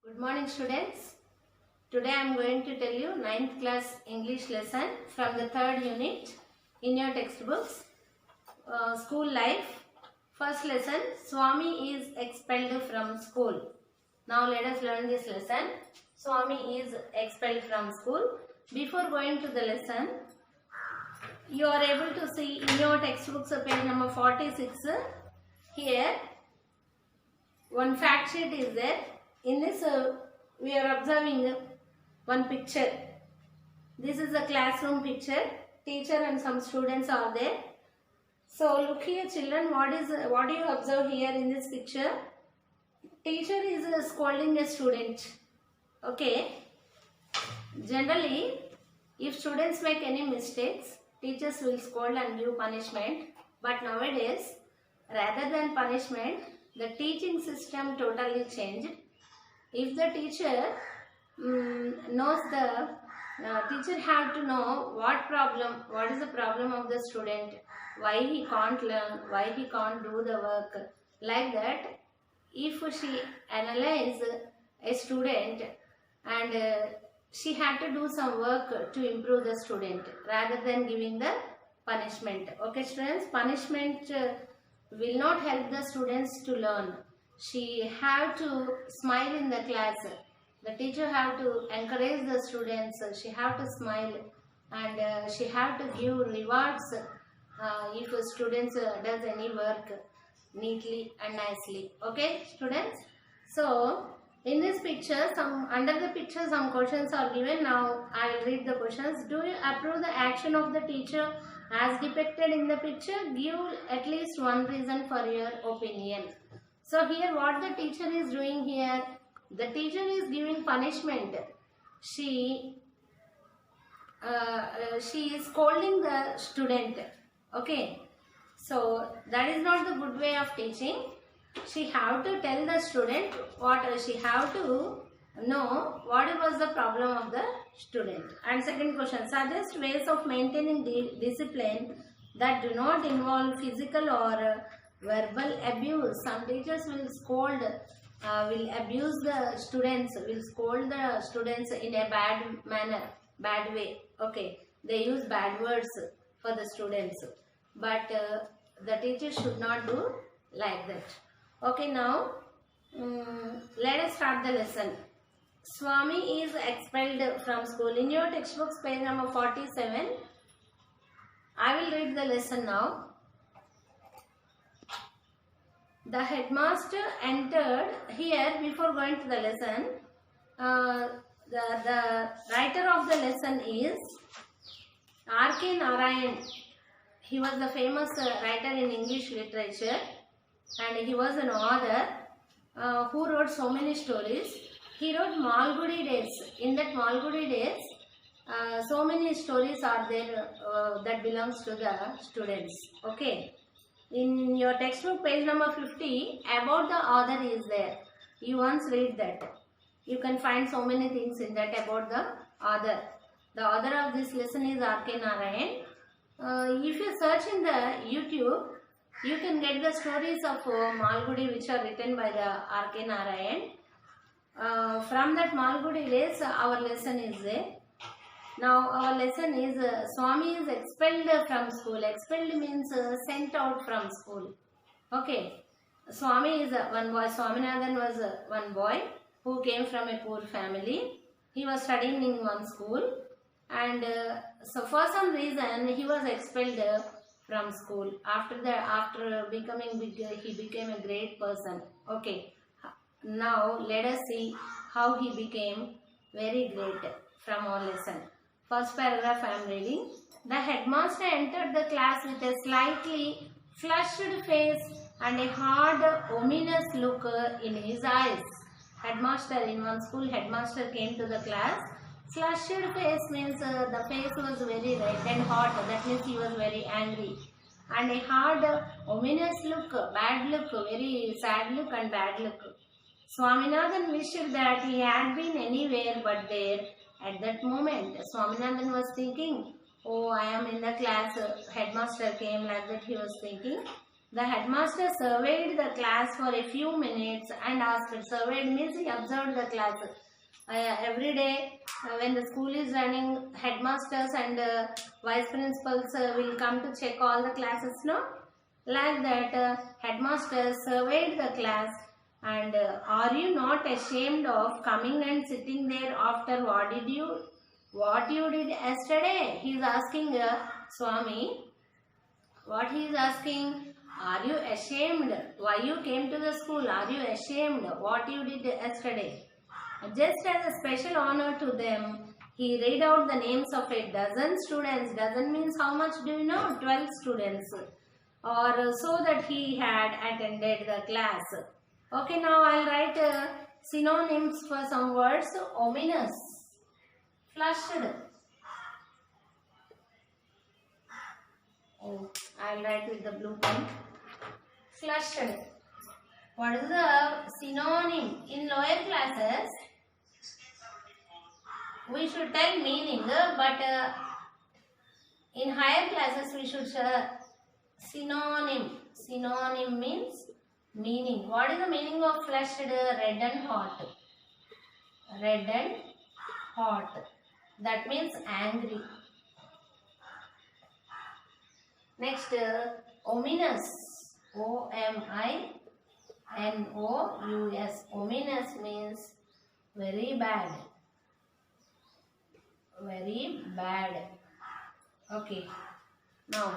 Good morning students. Today I am going to tell you 9th class English lesson from the 3rd unit in your textbooks. School life. First lesson, Swami is expelled from school. Now let us learn this lesson. Swami is expelled from school. Before going to the lesson, you are able to see in your textbooks page number 46. Here one fact sheet is there. In this we are observing one picture. This is a classroom picture. Teacher and some students are there. So look here children, what do you observe here in this picture? Teacher is scolding a student. Okay. Generally, if students make any mistakes, teachers will scold and give punishment. But nowadays, rather than punishment, the teaching system totally changed. If the teacher knows teacher have to know what is the problem of the student, why he can't learn, why he can't do the work. Like that, if she analyze a student and she had to do some work to improve the student rather than giving the punishment. Okay students, punishment will not help the students to learn. She have to smile in the class. The teacher have to encourage the students. She have to smile and she have to give rewards if a student does any work neatly and nicely. Okay students. So in this picture, under the picture some questions are given. Now I will read the questions. Do you approve the action of the teacher as depicted in the picture? Give at least one reason for your opinion. So here what the teacher is doing here, the teacher is giving punishment. She is scolding the student. Okay. So that is not the good way of teaching. She have to tell the student what she have to know what was the problem of the student. And second question, suggest ways of maintaining discipline that do not involve physical or verbal abuse. Some teachers will scold, will abuse the students, will scold the students in a bad manner, bad way. Okay, they use bad words for the students, but the teacher should not do like that. Okay, now let us start the lesson. Swami is expelled from school. In your textbooks, page number 47, I will read the lesson now. The headmaster entered here. Before going to the lesson, the writer of the lesson is R.K. Narayan. He was the famous writer in English literature and he was an author who wrote so many stories. He wrote Malgudi Days. In that Malgudi Days, so many stories are there that belongs to the students. Okay. In your textbook page number 50, about the author is there. You once read that. You can find so many things in that about the author. The author of this lesson is R.K. Narayan. If you search in the YouTube, you can get the stories of Malgudi which are written by the R.K. Narayan. From that Malgudi days, our lesson is there. Now our lesson is Swami is expelled from school. Expelled means sent out from school. Okay. Swami is one boy. Swaminathan was one boy who came from a poor family. He was studying in one school and so for some reason he was expelled from school. After becoming big, he became a great person. Okay. Now let us see how he became very great from our lesson. First paragraph I am reading. The headmaster entered the class with a slightly flushed face and a hard, ominous look in his eyes. Headmaster, in one school, headmaster came to the class. Flushed face means the face was very red and hot. That means he was very angry. And a hard, ominous look, bad look, very sad look and bad look. Swaminathan wished that he had been anywhere but there. At that moment, Swaminathan was thinking, oh, I am in the class, headmaster came, like that he was thinking. The headmaster surveyed the class for a few minutes and asked. Surveyed means he observed the class. Every day when the school is running, headmasters and vice principals will come to check all the classes, no? Like that, headmaster surveyed the class and are you not ashamed of coming and sitting there after what you did yesterday? He is asking Swami. What he is asking? Are you ashamed? Why you came to the school? Are you ashamed what you did yesterday? Just as a special honor to them, he read out the names of a dozen students. Dozen means how much do you know? 12 students. Or so that he had attended the class. Okay, now I'll write synonyms for some words. Ominous, flushed. Oh, I'll write with the blue pen. Flushed. What is the synonym? In lower classes, we should tell meaning, but in higher classes we should synonym. Synonym means meaning. What is the meaning of flushed? Red and hot. Red and hot. That means angry. Next, ominous. O-M-I-N-O-U-S. Ominous means very bad. Very bad. Okay. Now,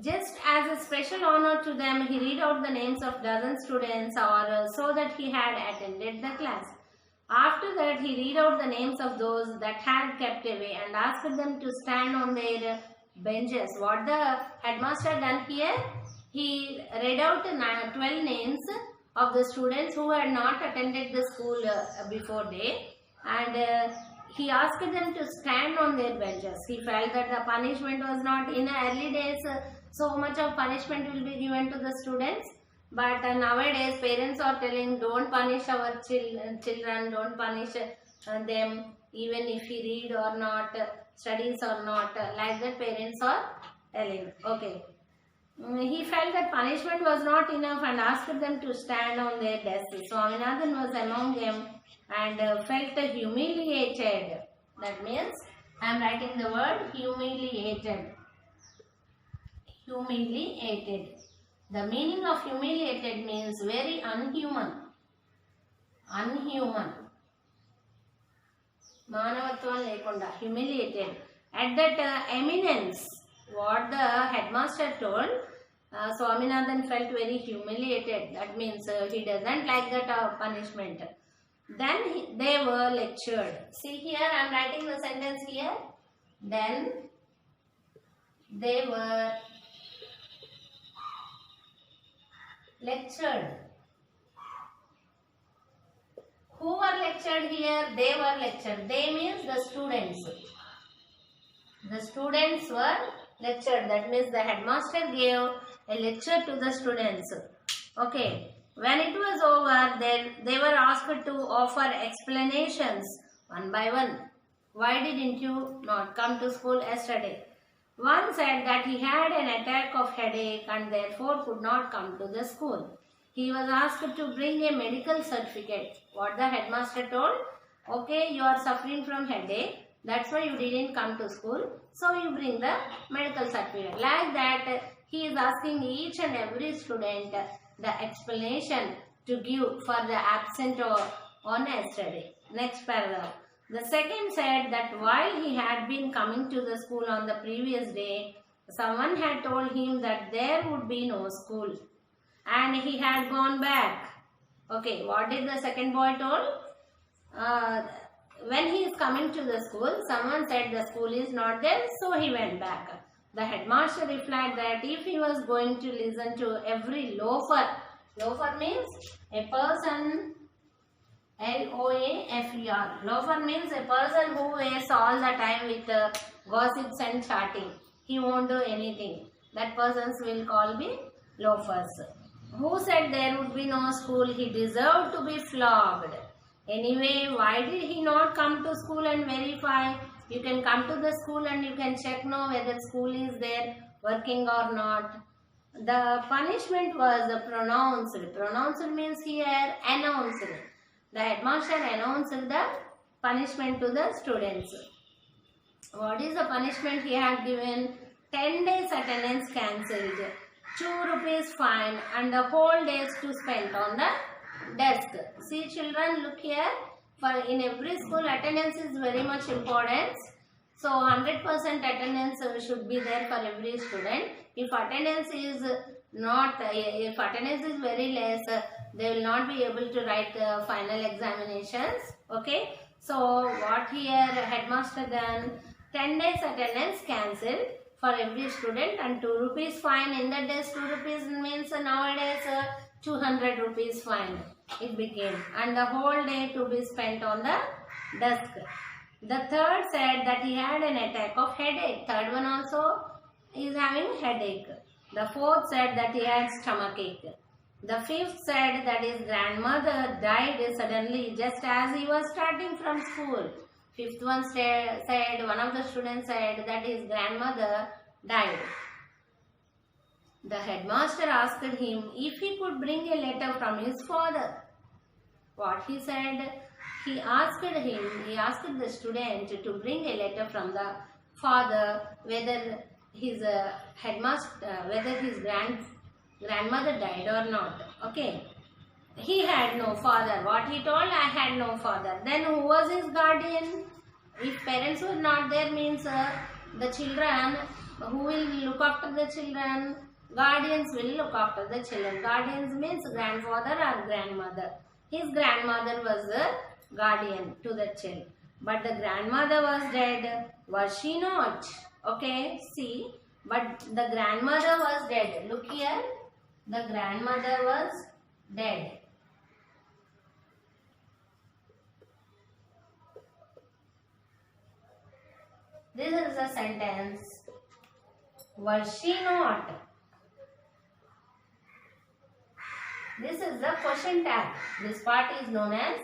just as a special honor to them, he read out the names of dozen students or so that he had attended the class. After that, he read out the names of those that had kept away and asked them to stand on their benches. What the headmaster done here? He read out 12 names of the students who had not attended the school before day, and he asked them to stand on their benches. He felt that the punishment was not in early days. So much of punishment will be given to the students, but nowadays parents are telling don't punish our children, don't punish them even if he read or not, studies or not, like that parents are telling. Okay. He felt that punishment was not enough and asked them to stand on their desks. Swaminathan was among them and felt humiliated. That means I am writing the word humiliated. Humiliated. The meaning of humiliated means very unhuman. Unhuman. Manavatvam lekunda. Humiliated. At that eminence, what the headmaster told, Swaminathan felt very humiliated. That means he doesn't like that punishment. Then they were lectured. See here, I am writing the sentence here. Then they were lectured. Who were lectured here? They were lectured. They means the students. The students were lectured. That means the headmaster gave a lecture to the students. Okay. When it was over, they were asked to offer explanations one by one. Why didn't you not come to school yesterday? One said that he had an attack of headache and therefore could not come to the school. He was asked to bring a medical certificate. What the headmaster told? Okay, you are suffering from headache. That's why you didn't come to school. So you bring the medical certificate. Like that, he is asking each and every student the explanation to give for the absent on yesterday. Next paragraph. The second said that while he had been coming to the school on the previous day, someone had told him that there would be no school and he had gone back. Okay, what did the second boy told? When he is coming to the school, someone said the school is not there, so he went back. The headmaster replied that if he was going to listen to every loafer, loafer means a person, L-O-A-F-E-R. Loafer means a person who wastes all the time with gossips and chatting. He won't do anything. That persons will call be loafers. Who said there would be no school? He deserved to be flogged. Anyway, why did he not come to school and verify? You can come to the school and you can check now whether school is there working or not. The punishment was pronounced. Pronounced means here announced. The headmaster announced the punishment to the students. What is the punishment he had given? 10 days attendance cancelled, 2 rupees fine, and the whole days to spend on the desk. See children, look here. For in every school, attendance is very much important. So 100% attendance should be there for every student. If attendance is very less, they will not be able to write the final examinations. Okay. So what here headmaster done? 10 days attendance cancelled for every student and 2 rupees fine. In that days 2 rupees means nowadays 200 rupees fine it became, and the whole day to be spent on the desk. The third said that he had an attack of headache. Third one also is having headache. The fourth said that he had stomachache. The fifth said that his grandmother died suddenly just as he was starting from school. Fifth one said, one of the students said that his grandmother died. The headmaster asked him if he could bring a letter from his father. What he said? He asked the student to bring a letter from the father whether his grandmother died or not. Okay. He had no father. What he told? I had no father. Then who was his guardian? If parents were not there means the children, who will look after the children? Guardians will look after the children. Guardians means grandfather or grandmother. His grandmother was the guardian to the child. But the grandmother was dead. Was she not? Okay, see. But the grandmother was dead. Look here. The grandmother was dead. This is a sentence. Was she not? This is the question tag. This part is known as,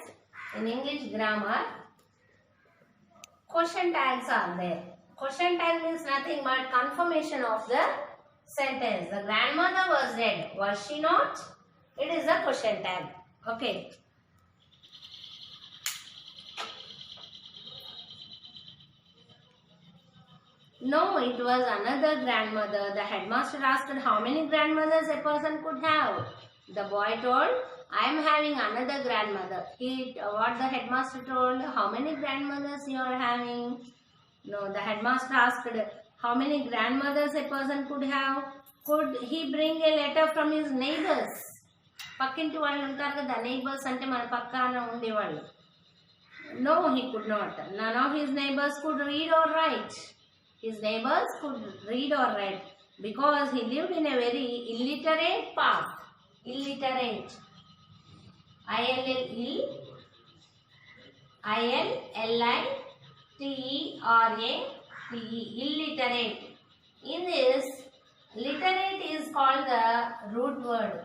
in English grammar, question tags are there. Question tag means nothing but confirmation of the sentence. The grandmother was dead. Was she not? It is a question tag. Okay. No, it was another grandmother. The headmaster asked how many grandmothers a person could have. The boy told, I am having another grandmother. What the headmaster told, how many grandmothers you are having? No, the headmaster asked how many grandmothers a person could have. Could he bring a letter from his neighbors? పక్కింటి వాళ్ళు ఉంటారు కదా, neighbors అంటే మన పక్కన ఉండేవాళ్ళు. No, he could not. None of his neighbors could read or write. His neighbors could read or write because he lived in a very illiterate path. Illiterate. I-L-L-I-T-E-R-A-T-E. Illiterate. In this, literate is called the root word.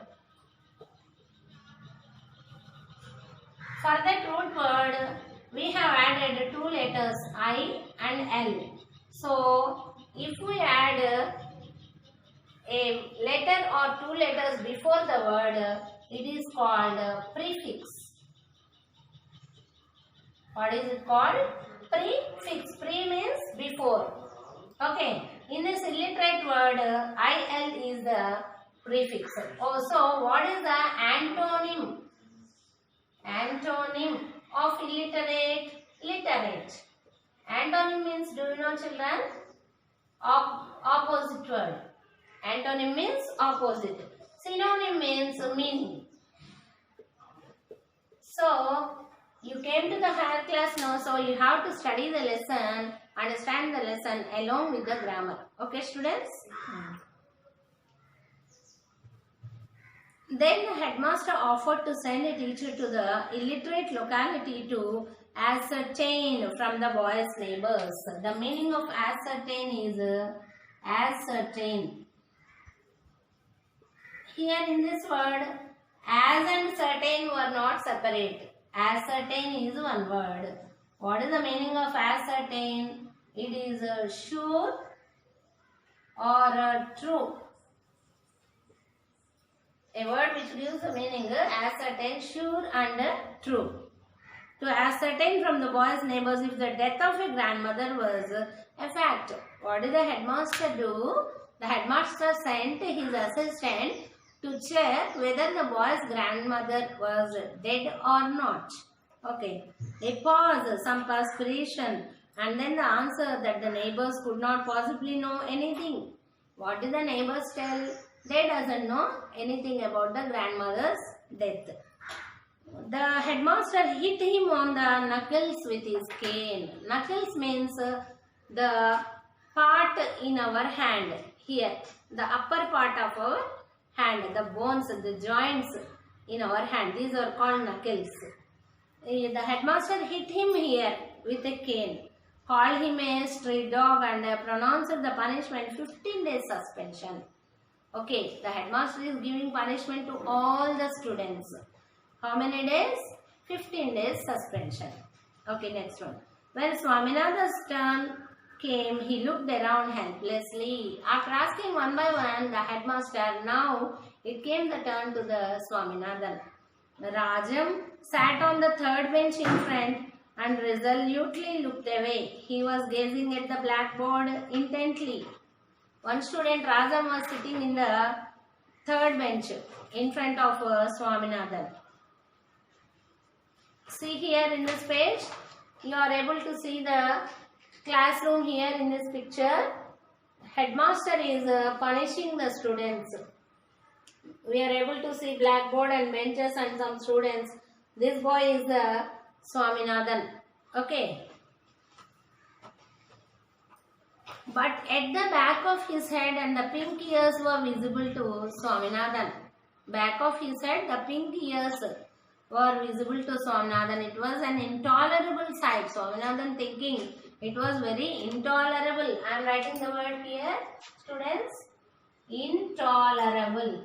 For that root word, we have added 2 letters I and L. So, if we add a letter or 2 letters before the word, it is called prefix. What is it called? Prefix. Pre means before. Okay. In this illiterate word, IL is the prefix. Also, what is the antonym? Antonym of illiterate? Literate. Antonym means, do you know children? Opposite word. Antonym means opposite. Synonym means meaning. So, you came to the higher class now, so you have to study the lesson, understand the lesson along with the grammar. Okay, students? Then the headmaster offered to send a teacher to the illiterate locality to ascertain from the boy's neighbors. The meaning of ascertain is ascertain. Here in this word, as and certain were not separate. Ascertain is one word. What is the meaning of ascertain? It is sure or true. A word which gives the meaning ascertain, sure and true. To ascertain from the boy's neighbors if the death of a grandmother was a fact. What did the headmaster do? The headmaster sent his assistant to check whether the boy's grandmother was dead or not. Okay. A pause, some perspiration, and then the answer that the neighbors could not possibly know anything. What did the neighbors tell? They doesn't know anything about the grandmother's death. The headmaster hit him on the knuckles with his cane. Knuckles means the part in our hand here, the upper part of our hand, the bones, the joints in our hand. These are called knuckles. The headmaster hit him here with a cane, called him a street dog and pronounced the punishment 15 days suspension. Okay, the headmaster is giving punishment to all the students. How many days? 15 days suspension. Okay, next one. When Swaminathan's turn came, he looked around helplessly. After asking one by one, the headmaster, now it came the turn to the Swaminathan. Rajam sat on the third bench in front and resolutely looked away. He was gazing at the blackboard intently. One student, Rajam, was sitting in the third bench in front of Swaminathan. See here in this page, you are able to see the classroom here in this picture. Headmaster is punishing the students. We are able to see blackboard and benches and some students. This boy is Swaminathan. Okay. But at the back of his head and the pink ears were visible to Swaminathan. Back of his head, the pink ears were visible to Swaminathan. It was an intolerable sight. Swaminathan thinking it was very intolerable. I am writing the word here, students. Intolerable.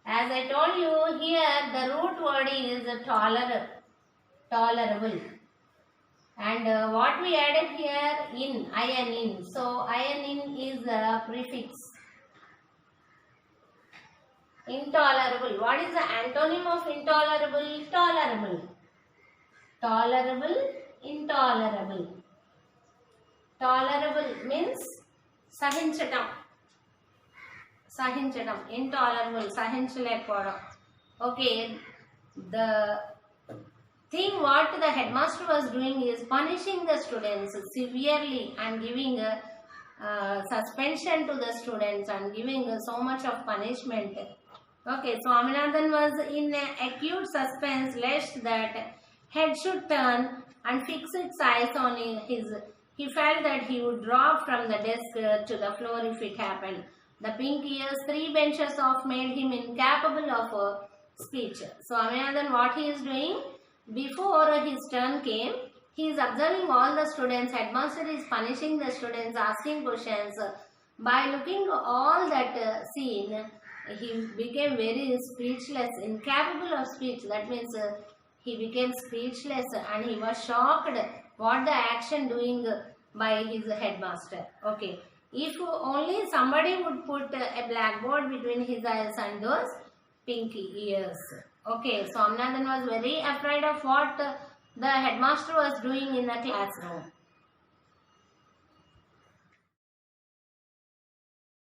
As I told you here, the root word is tolerable. And what we added here, in, in. So, in is a prefix. Intolerable. What is the antonym of intolerable? Tolerable. Tolerable, intolerable. Tolerable means sahinchatam. Sahinchatam. Intolerable. Sahinchalekkodam. Okay. The thing what the headmaster was doing is punishing the students severely and giving suspension to the students and giving so much of punishment. Okay, Swaminathan was in acute suspense lest that head should turn and fix its eyes on his. He felt that he would drop from the desk to the floor if it happened. The pink ears, 3 benches off, made him incapable of speech. Swaminathan, what he is doing? Before his turn came, he is observing all the students. Headmaster is punishing the students, asking questions. By looking all that scene, he became very speechless, incapable of speech. That means he became speechless and he was shocked what the action doing by his headmaster. Okay. If only somebody would put a blackboard between his eyes and those pinky ears. Okay, Swaminathan was very afraid of what the headmaster was doing in the classroom.